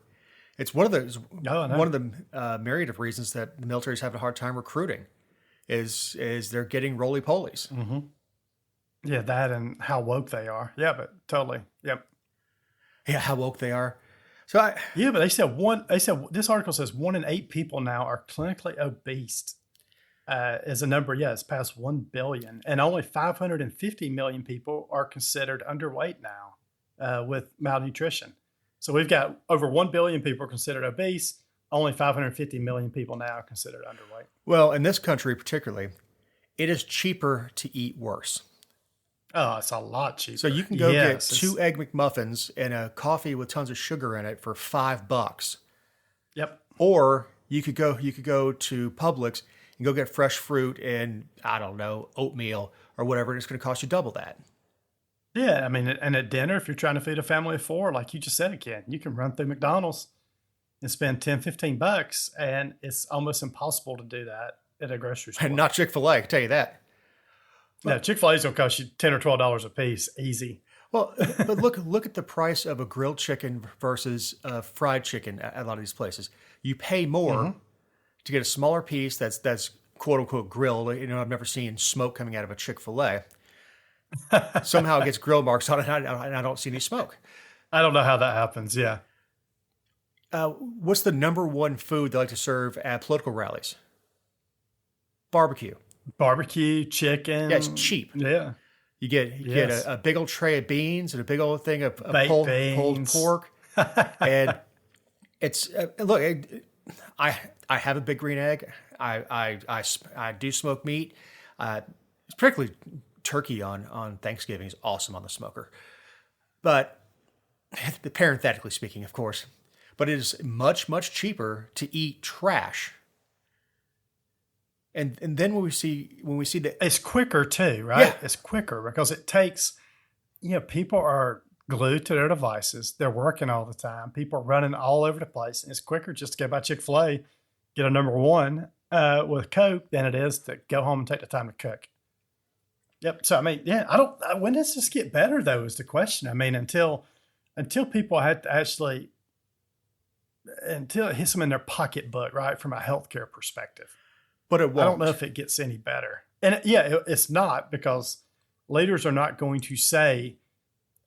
It's one of the myriad of reasons that the military's having a hard time recruiting. Is they're getting roly-polies. Mm-hmm. Yeah, that and how woke they are. Yeah, but totally. Yep. Yeah, how woke they are. So but they said this article says 1 in 8 people now are clinically obese. As a number, it's past 1 billion, and only 550 million people are considered underweight now with malnutrition. So we've got over 1 billion people considered obese. Only 550 million people now are considered underweight. Well, in this country particularly, it is cheaper to eat worse. Oh, it's a lot cheaper. So you can go get 2 Egg McMuffins and a coffee with tons of sugar in it for $5. Yep. Or you could go to Publix and go get fresh fruit and, I don't know, oatmeal or whatever, and it's going to cost you double that. Yeah, I mean, and at dinner, if you're trying to feed a family of 4, like you just said again, you can run through McDonald's and spend $10-15, and it's almost impossible to do that at a grocery store. And not Chick-fil-A, I can tell you that. No, Chick-fil-A is going to cost you $10 or $12 a piece, easy. Well, but look at the price of a grilled chicken versus fried chicken at a lot of these places. You pay more to get a smaller piece that's quote unquote grilled. You know, I've never seen smoke coming out of a Chick-fil-A. Somehow it gets grill marks on it, and I don't see any smoke. I don't know how that happens. Yeah. What's the number one food they like to serve at political rallies? Barbecue. Barbecue, chicken. Yeah, it's cheap. Yeah. You get a big old tray of beans and a big old thing of pulled pork. And it's, look, I have a big green egg. I do smoke meat. It's particularly turkey on Thanksgiving is awesome on the smoker. But parenthetically speaking, of course, but it is much, much cheaper to eat trash. And then when we see that it's quicker too, right? Yeah. It's quicker because it takes, people are glued to their devices. They're working all the time. People are running all over the place. And it's quicker just to go by Chick-fil-A, get a number 1 with Coke than it is to go home and take the time to cook. Yep. So, I mean, when does this get better though is the question. I mean, until people had to actually, until it hits them in their pocketbook, right? From a healthcare perspective. But it won't. I don't know if it gets any better. And it's not, because leaders are not going to say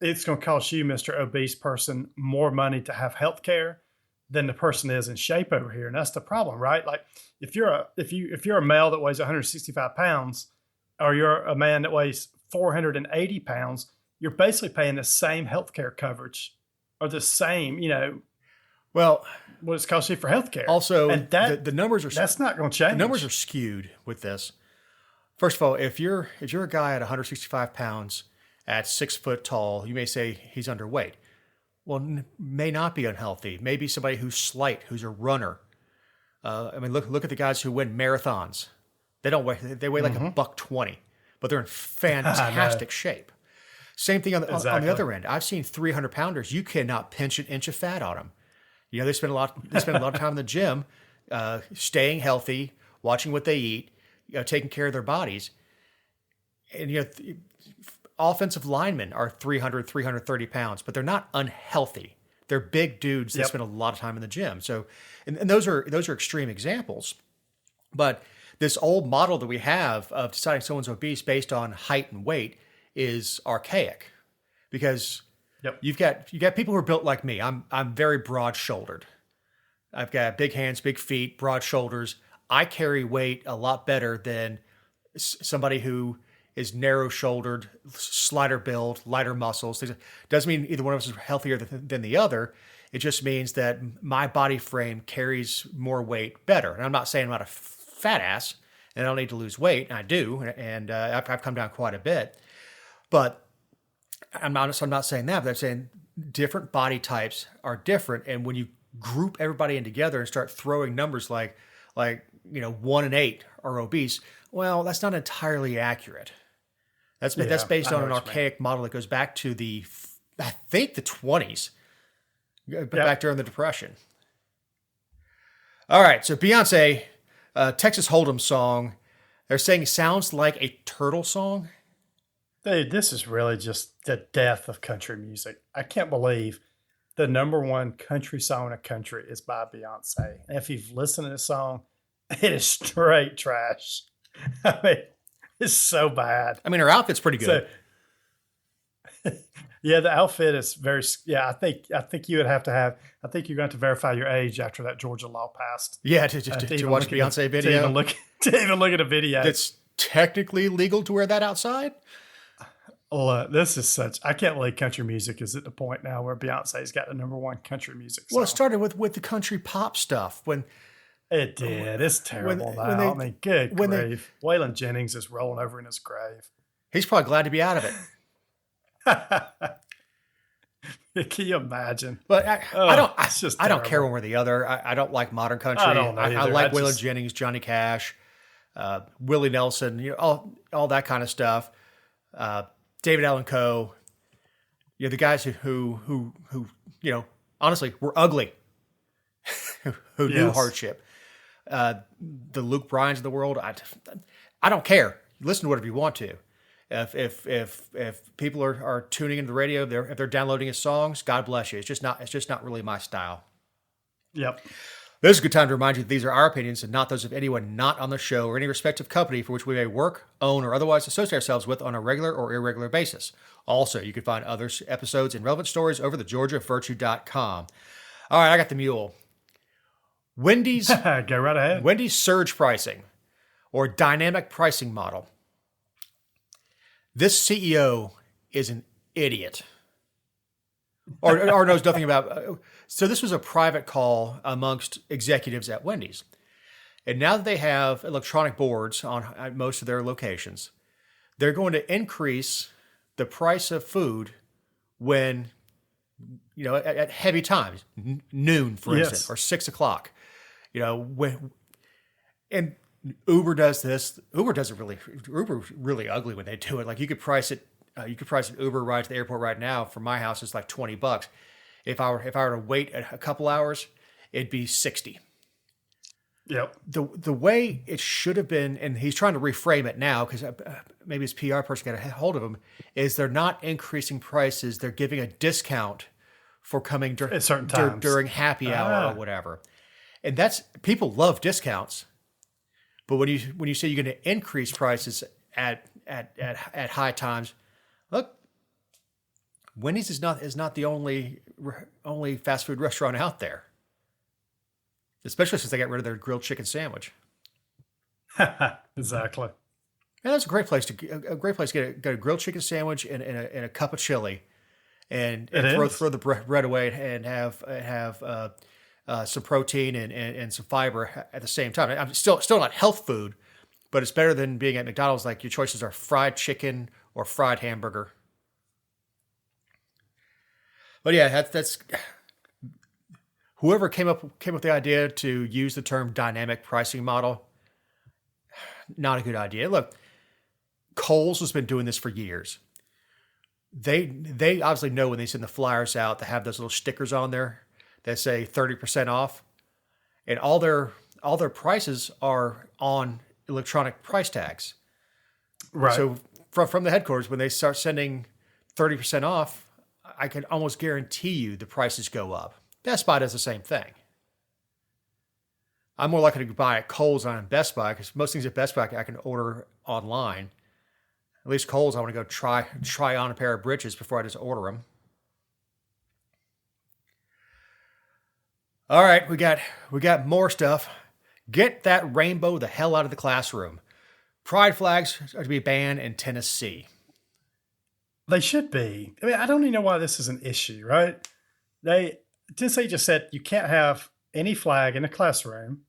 it's going to cost you, Mr. Obese person, more money to have health care than the person is in shape over here. And that's the problem, right? Like if you're a male that weighs 165 pounds or you're a man that weighs 480 pounds, you're basically paying the same health care coverage or the same, well, what it's costing you for healthcare. Also, and the numbers are that's not going to change. The numbers are skewed with this. First of all, if you're a guy at 165 pounds at 6 foot tall, you may say he's underweight. Well, may not be unhealthy. Maybe somebody who's slight, who's a runner. I mean, look at the guys who win marathons. They weigh like $120, but they're in fantastic shape. Same thing on the Exactly. other end. I've seen 300 pounders. You cannot pinch an inch of fat on them. You know, they spend a lot of time in the gym, staying healthy, watching what they eat, taking care of their bodies. And, offensive linemen are 300, 330 pounds, but they're not unhealthy. They're big dudes that spend a lot of time in the gym. So, and those are extreme examples. But this old model that we have of deciding someone's obese based on height and weight is archaic, because you've got people who are built like me. I'm very broad shouldered. I've got big hands, big feet, broad shoulders. I carry weight a lot better than somebody who is narrow shouldered, slighter build, lighter muscles. Doesn't mean either one of us is healthier than the other. It just means that my body frame carries more weight better. And I'm not saying I'm not a fat ass and I don't need to lose weight. And I do. And I've come down quite a bit. But I'm not saying that, but I'm saying different body types are different. And when you group everybody in together and start throwing numbers like 1 in 8 are obese, well, that's not entirely accurate. That's based on an archaic model that goes back to the 20s, back during the Depression. All right, so Beyonce, Texas Hold'em song, they're saying sounds like a turtle song. Dude, this is really just the death of country music. I can't believe the number one country song in the country is by Beyonce. And if you've listened to this song, it is straight trash. I mean, it's so bad. I mean, her outfit's pretty good. So, yeah, the outfit is very. Yeah, I think you would have to have. I think you're going to have to verify your age after that Georgia law passed. Yeah, to watch a Beyonce video. To even look at a video. It's technically legal to wear that outside. This is such. I can't believe country music is at the point now where Beyonce's got the number one country music song. Well, it started with the country pop stuff when. It did. It's terrible now. I mean, good grief. Waylon Jennings is rolling over in his grave. He's probably glad to be out of it. Can you imagine? But I don't care one way or the other. I don't like modern country. I like Waylon Jennings, Johnny Cash, Willie Nelson, all that kind of stuff. David Allan Coe. The guys who honestly were ugly, who knew hardship. The Luke Bryans of the world. I don't care. Listen to whatever you want to. If people are tuning into the radio, if they're downloading his songs, God bless you. It's just not really my style. Yep. This is a good time to remind you that these are our opinions and not those of anyone not on the show or any respective company for which we may work, own, or otherwise associate ourselves with on a regular or irregular basis. Also, you can find other episodes and relevant stories over at thegeorgiavirtue.com. All right, I got the mule. Wendy's Go right ahead. Wendy's surge pricing or dynamic pricing model. This CEO is an idiot or knows nothing about. So this was a private call amongst executives at Wendy's. And now that they have electronic boards on most of their locations, they're going to increase the price of food when, at heavy times, noon, for instance, or 6 o'clock. And Uber does this. Uber's really ugly when they do it. Like you could price it. You could price an Uber ride to the airport right now from my house. It's like $20. If I were to wait a couple hours, it'd be $60. Yep. The way it should have been, and he's trying to reframe it now because maybe his PR person got a hold of him, is they're not increasing prices. They're giving a discount for coming at certain times during happy hour or whatever. And that's, people love discounts, but when you say you're going to increase prices at high times, look, Wendy's is not the only fast food restaurant out there, especially since they got rid of their grilled chicken sandwich. Exactly. And that's a great place to get a grilled chicken sandwich and a cup of chili, and throw the bread away and have some protein and some fiber at the same time. I'm still not health food, but it's better than being at McDonald's. Like your choices are fried chicken or fried hamburger. But yeah, that's whoever came up with the idea to use the term dynamic pricing model. Not a good idea. Look, Kohl's has been doing this for years. they obviously know when they send the flyers out to have those little stickers on there that say 30% off, and all their prices are on electronic price tags. Right. So from the headquarters, when they start sending 30% off, I can almost guarantee you the prices go up. Best Buy does the same thing. I'm more likely to buy at Kohl's than at Best Buy because most things at Best Buy I can order online. At least Kohl's, I want to go try on a pair of britches before I just order them. All right, we got more stuff. Get that rainbow the hell out of the classroom. Pride flags are to be banned in Tennessee. They should be. I mean, I don't even know why this is an issue, right? Tennessee just said you can't have any flag in a classroom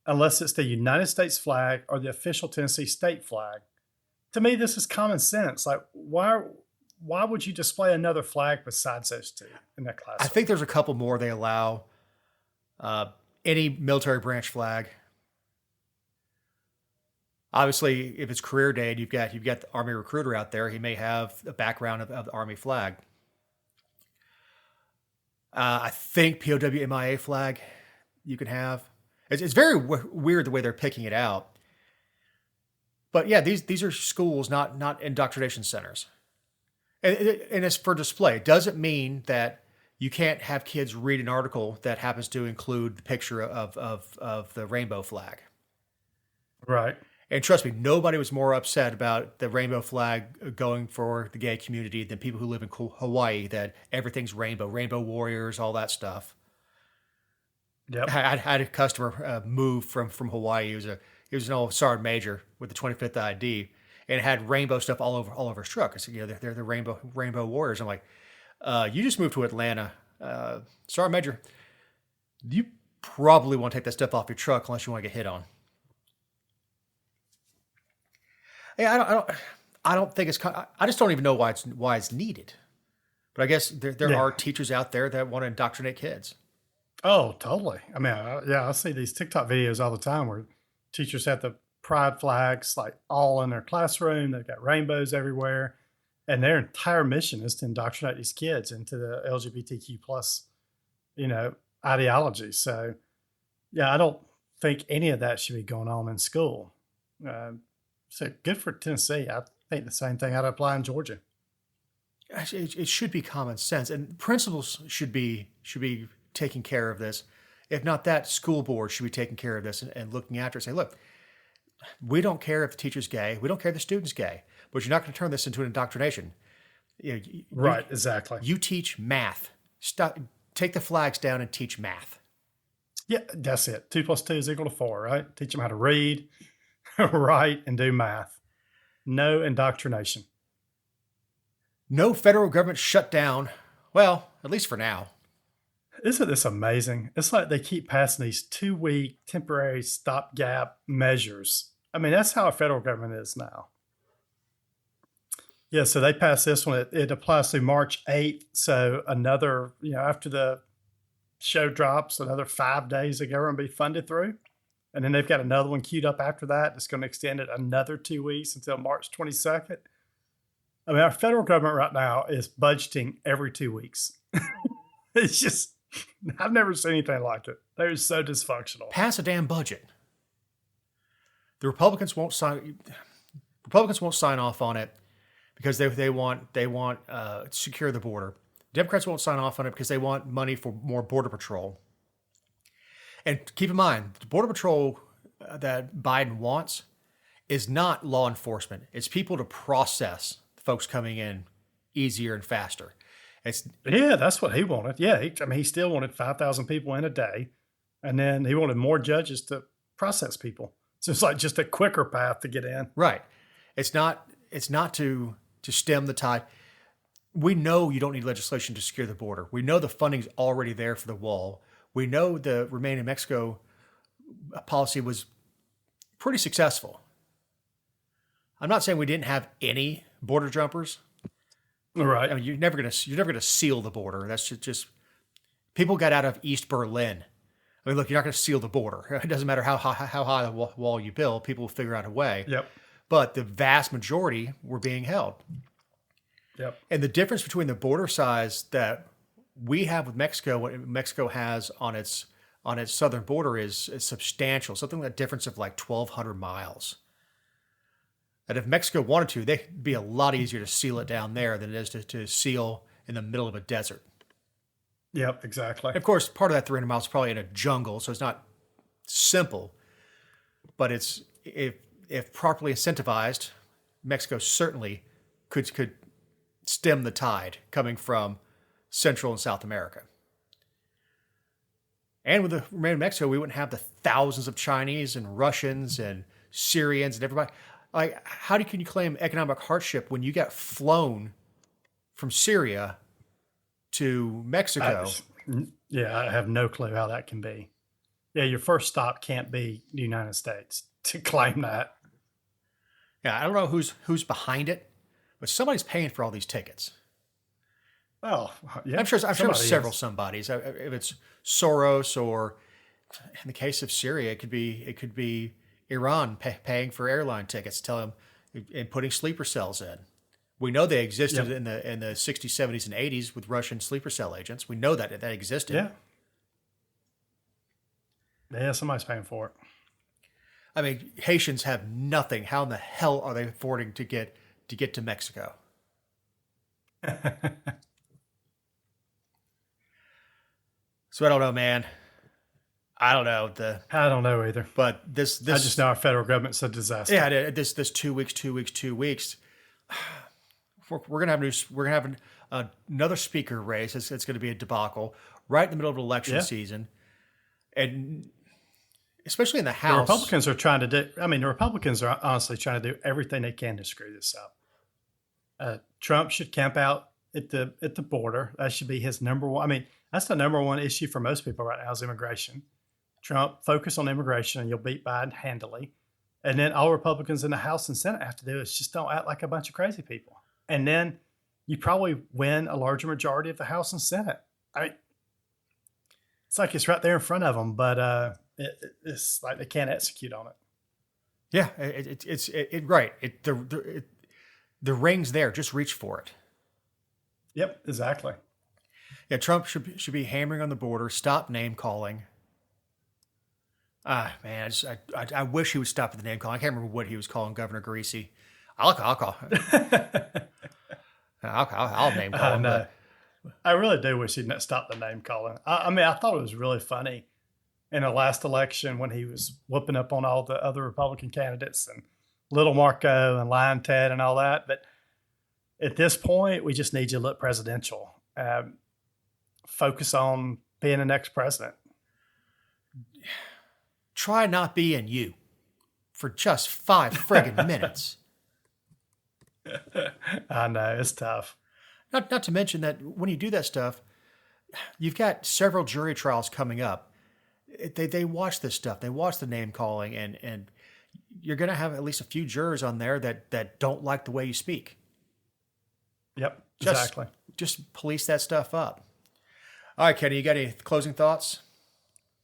unless it's the United States flag or the official Tennessee state flag. To me, this is common sense. Like, why would you display another flag besides those two in that classroom? I think there's a couple more they allow. Any military branch flag. Obviously, if it's career day and you've got the Army recruiter out there, he may have a background of the Army flag. I think POW MIA flag you can have. It's very weird the way they're picking it out. But yeah, these are schools, not indoctrination centers. And it's for display. It doesn't mean that you can't have kids read an article that happens to include the picture of the rainbow flag. Right. And trust me, nobody was more upset about the rainbow flag going for the gay community than people who live in Hawaii, that everything's rainbow warriors, all that stuff. Yep. I had a customer move from Hawaii. He was an old sergeant major with the 25th ID, and it had rainbow stuff all over his truck. I said, they're the rainbow warriors. I'm like, you just moved to Atlanta, sergeant major. You probably want to take that stuff off your truck unless you want to get hit on. Yeah, I don't think it's. I just don't even know why it's needed. But I guess there are teachers out there that want to indoctrinate kids. Oh, totally. I mean, I see these TikTok videos all the time where teachers have the pride flags like all in their classroom. They've got rainbows everywhere, and their entire mission is to indoctrinate these kids into the LGBTQ plus, ideology. So, yeah, I don't think any of that should be going on in school. So good for Tennessee. I think the same thing ought to apply in Georgia. It should be common sense, and principals should be taking care of this. If not that, school boards should be taking care of this and looking after it. Say, look, we don't care if the teacher's gay. We don't care if the student's gay, but you're not going to turn this into an indoctrination. Right, exactly. You teach math. Take the flags down and teach math. Yeah, that's it. 2 + 2 is equal to 4, right? Teach them how to read, write, and do math. No indoctrination. No federal government shutdown. Well, at least for now. Isn't this amazing? It's like they keep passing these 2-week temporary stopgap measures. I mean, that's how our federal government is now. Yeah, so they passed this one. It applies through March 8th. So another, after the show drops, another 5 days the government will be funded through. And then they've got another one queued up after that. It's going to extend it another 2 weeks until March 22nd. I mean, our federal government right now is budgeting every 2 weeks. It's just, I've never seen anything like it. They're so dysfunctional. Pass a damn budget. The Republicans won't sign off on it because they want to secure the border. Democrats won't sign off on it because they want money for more border patrol. And keep in mind, the border patrol that Biden wants is not law enforcement. It's people to process folks coming in easier and faster. That's what he wanted. Yeah, he still wanted 5,000 people in a day, and then he wanted more judges to process people. So it's like just a quicker path to get in. Right. It's not to stem the tide. We know you don't need legislation to secure the border. We know the funding's already there for the wall. We know the Remain in Mexico policy was pretty successful. I'm not saying we didn't have any border jumpers. Right. I mean, you're never gonna seal the border. That's just people got out of East Berlin. I mean, look, you're not going to seal the border. It doesn't matter how high the wall you build. People will figure out a way. Yep. But the vast majority were being held. Yep. And the difference between the border size that we have with Mexico, what Mexico has on its southern border is substantial, something like a difference of like 1,200 miles. And if Mexico wanted to, they'd be a lot easier to seal it down there than it is to seal in the middle of a desert. Yep, exactly. Of course, part of that 300 miles is probably in a jungle, so it's not simple. But it's if properly incentivized, Mexico certainly could stem the tide coming from Central and South America. And with the remaining Mexico, we wouldn't have the thousands of Chinese and Russians and Syrians and everybody. Like, how can you claim economic hardship when you got flown from Syria to Mexico? I have no clue how that can be. Yeah, your first stop can't be the United States to claim that. Yeah, I don't know who's behind it, but somebody's paying for all these tickets. Oh, yeah. I'm sure several is. somebodies. If it's Soros, or in the case of Syria, it could be Iran paying for airline tickets, and putting sleeper cells in. We know they existed in the 60s, 70s, and 80s with Russian sleeper cell agents. We know that existed. Yeah. Yeah, somebody's paying for it. I mean, Haitians have nothing. How in the hell are they affording to get to Mexico? So I don't know, man. I don't know I don't know either. But this I just know our federal government's a disaster. Yeah, this 2 weeks. We're gonna have another speaker race. It's going to be a debacle right in the middle of election season, and especially in the House. The Republicans are trying to do. I mean, the Republicans are honestly trying to do everything they can to screw this up. Trump should camp out at the border. That should be his number one. I mean, that's the number one issue for most people right now is immigration. Trump, focus on immigration, and you'll beat Biden handily. And then all Republicans in the House and Senate have to do is just don't act like a bunch of crazy people. And then you probably win a larger majority of the House and Senate. I mean, it's like it's right there in front of them, but it's like they can't execute on it. Yeah, it's right. The ring's there. Just reach for it. Yep, exactly. Yeah, Trump should be hammering on the border. Stop name calling. Man, I wish he would stop at the name calling. I can't remember what he was calling Governor Greasy. I'll call. I'll name call him. I really do wish he'd stop the name calling. I mean, I thought it was really funny in the last election when he was whooping up on all the other Republican candidates and Little Marco and Lion Ted and all that. But at this point, we just need you to look presidential. Focus on being the next president. Try not being you for just 5 friggin' minutes. I know, it's tough. Not to mention that when you do that stuff, you've got several jury trials coming up. They watch this stuff. They watch the name calling, and you're going to have at least a few jurors on there that don't like the way you speak. Yep, exactly. Just police that stuff up. All right, Kenny, you got any closing thoughts?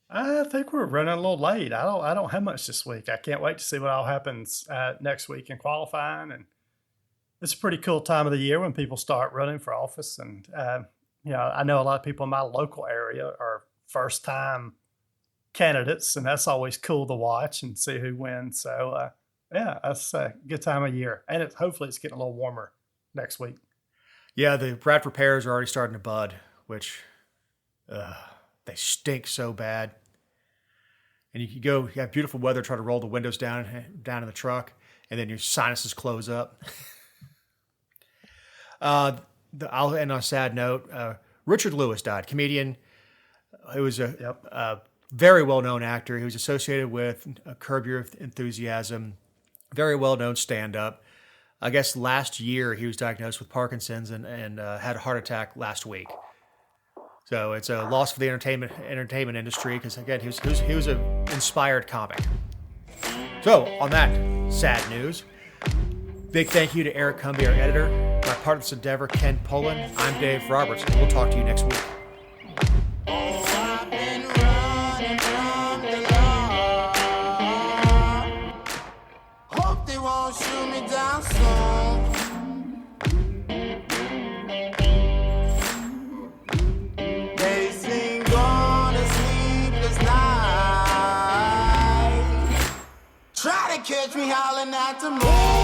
I think we're running a little late. I don't have much this week. I can't wait to see what all happens next week in qualifying, and it's a pretty cool time of the year when people start running for office. And I know a lot of people in my local area are first-time candidates, and that's always cool to watch and see who wins. So that's a good time of year, and hopefully it's getting a little warmer next week. Yeah, the Bradford pears are already starting to bud, which they stink so bad. And you have beautiful weather, try to roll the windows down in the truck, and then your sinuses close up. I'll end on a sad note. Richard Lewis died, comedian. He was a very well-known actor. He was associated with Curb Your Enthusiasm, very well-known stand-up. I guess last year he was diagnosed with Parkinson's and had a heart attack last week. So it's a loss for the entertainment industry because, again, he was an inspired comic. So on that sad news, big thank you to Eric Cumby, our editor, my partner in this endeavor, Ken Pullen. I'm Dave Roberts, and we'll talk to you next week. Hope they won't shoot me down soon. not to move.